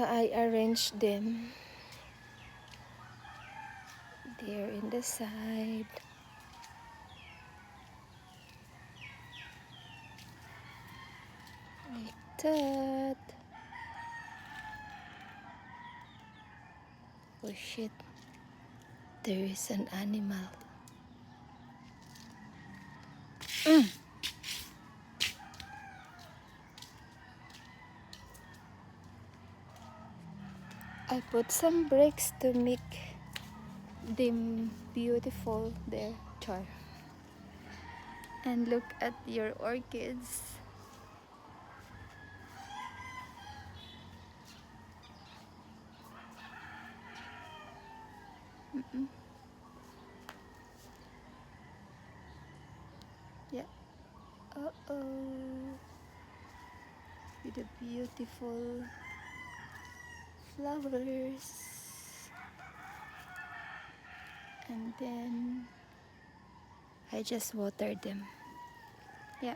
I arranged them there in the side. Like that. Oh shit, there is an animal. I put some bricks to make them beautiful there, Char. And look at your orchids. Yeah. Uh-oh. With the beautiful flowers. And then I just watered them. Yeah.